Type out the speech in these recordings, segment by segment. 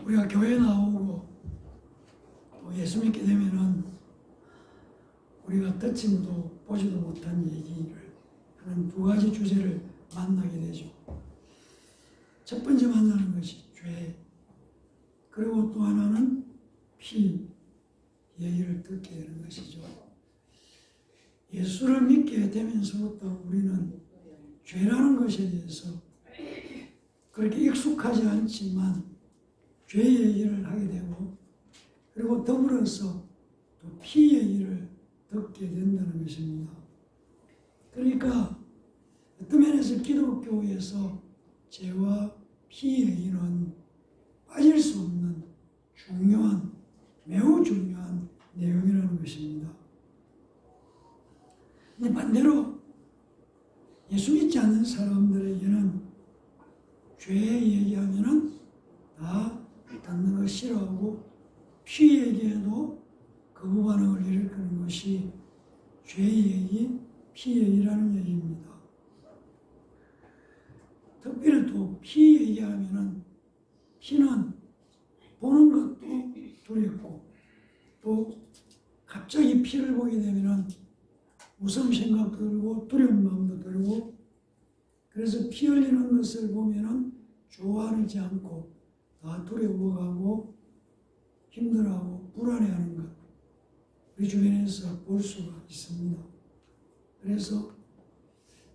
우리가 교회 나오고 또 예수 믿게 되면은 우리가 듣지도 보지도 못한 얘기를 하는 두 가지 주제를 만나게 되죠. 첫 번째 만나는 것이 죄, 그리고 또 하나는 피 얘기를 듣게 되는 것이죠. 예수를 믿게 되면서부터 우리는 죄라는 것에 대해서 그렇게 익숙하지 않지만 죄 얘기를 하게 되고, 그리고 더불어서 또 피 얘기를 듣게 된다는 것입니다. 그러니까 어떤 면에서 기독교에서 죄와 피 얘기는 빠질 수 없는 중요한, 매우 중요한 내용이라는 것입니다. 근데 반대로 예수 믿지 않는 사람들에게는 죄 얘기하면은 다 듣는 걸 싫어하고, 피 얘기에도 거부 반응을 일으키는 것이 죄 얘기, 피 얘기라는 얘기입니다. 특별히 또 피 얘기하면은 피는 보는 것도 두렵고, 또 갑자기 피를 보게 되면은 무서운 생각도 들고 두려운 마음도 들고, 그래서 피 흘리는 것을 보면은 좋아하지 않고 다 두려워하고 힘들어하고 불안해하는 것, 우리 주변에서 볼 수가 있습니다. 그래서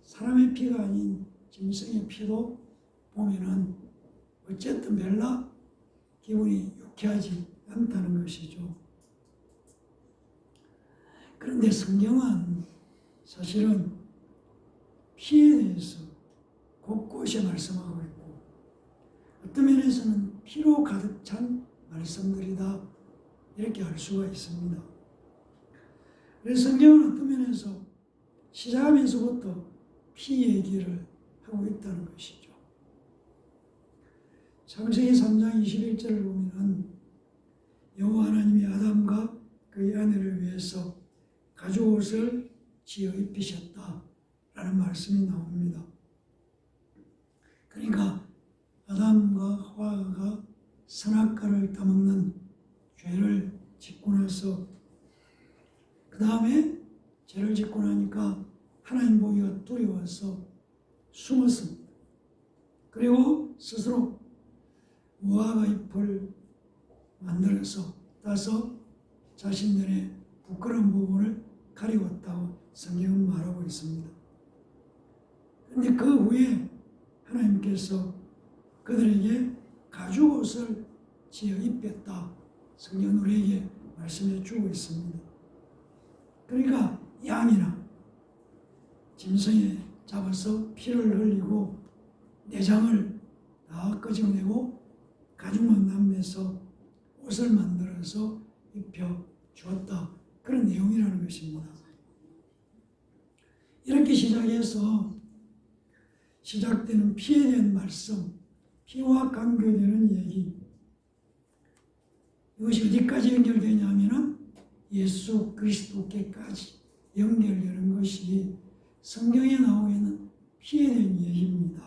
사람의 피가 아닌 짐승의 피도 보면은 어쨌든 별로 기분이 유쾌하지 않다는 것이죠. 그런데 성경은 사실은 피에 대해서 곳곳에 말씀하고 있고, 어떤 면에서는 피로 가득 찬 말씀들이다, 이렇게 알 수가 있습니다. 그래서 성경은 어떤 면에서 시작하면서부터 피 얘기를 하고 있다는 것이죠. 창세기 3장 21절을 보면 여호와 하나님이 아담과 그의 아내를 위해서 가죽옷을 지어 입히셨다라는 말씀이 나옵니다. 그러니까 아담과 하와가 선악과를 따먹는 죄를 짓고 나서, 그 다음에 죄를 짓고 나니까 하나님 보기가 두려워서 숨었습니다. 그리고 스스로 무화과 잎을 만들어서 따서 자신들의 부끄러운 부분을 가리웠다고 성경은 말하고 있습니다. 그런데 그 후에 하나님께서 그들에게 가죽옷을 지어 입혔다, 성경은 우리에게 말씀해 주고 있습니다. 그러니까 양이나 짐승에 잡아서 피를 흘리고 내장을 다 끄집어내고 가죽만 남겨서 옷을 만들어서 입혀 주었다, 그런 내용이라는 것입니다. 이렇게 시작해서 시작되는 피에 대한 말씀, 피와 관계되는 얘기, 이것이 어디까지 연결되냐면은 예수 그리스도께까지 연결되는 것이 성경에 나오고 있는 피에 대한 얘기입니다.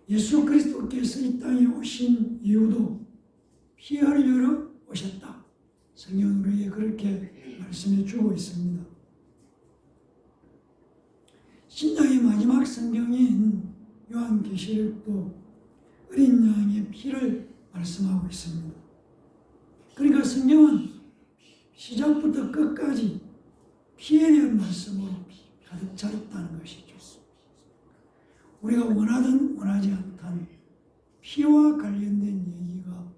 예수 그리스도께서 이 땅에 오신 이유도 피 흘리러 오셨다, 성경은 우리에게 그렇게 말씀해 주고 있습니다. 신약의 마지막 성경인 요한계시록도 어린 양의 피를 말씀하고 있습니다. 그러니까 성경은 시작부터 끝까지 피에 대한 말씀으로 가득 차 있다는 것이죠. 우리가 원하든 원하지 않든 피와 관련된 얘기가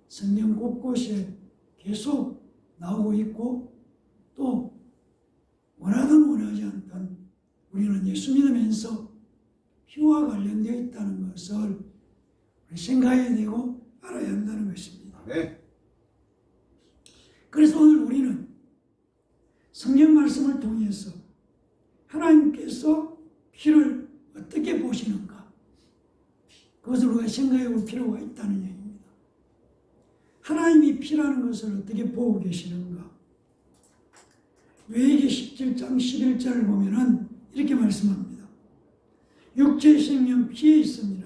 성경 곳곳에 계속 나오고 있고, 또 원하든 원하지 않든 우리는 예수 믿으면서 피와 관련되어 있다는 것을 생각해야 되고 알아야 한다는 것입니다. 네. 그래서 오늘 우리는 성경 말씀을 통해서 하나님께서 피를 어떻게 보시는가, 그것을 우리가 생각해 볼 필요가 있다는 얘기입니다. 하나님이 피라는 것을 어떻게 보고 계시는가. 레위기 17장 11절을 보면은 이렇게 말씀합니다. 육체의 생명 피에 있습니다.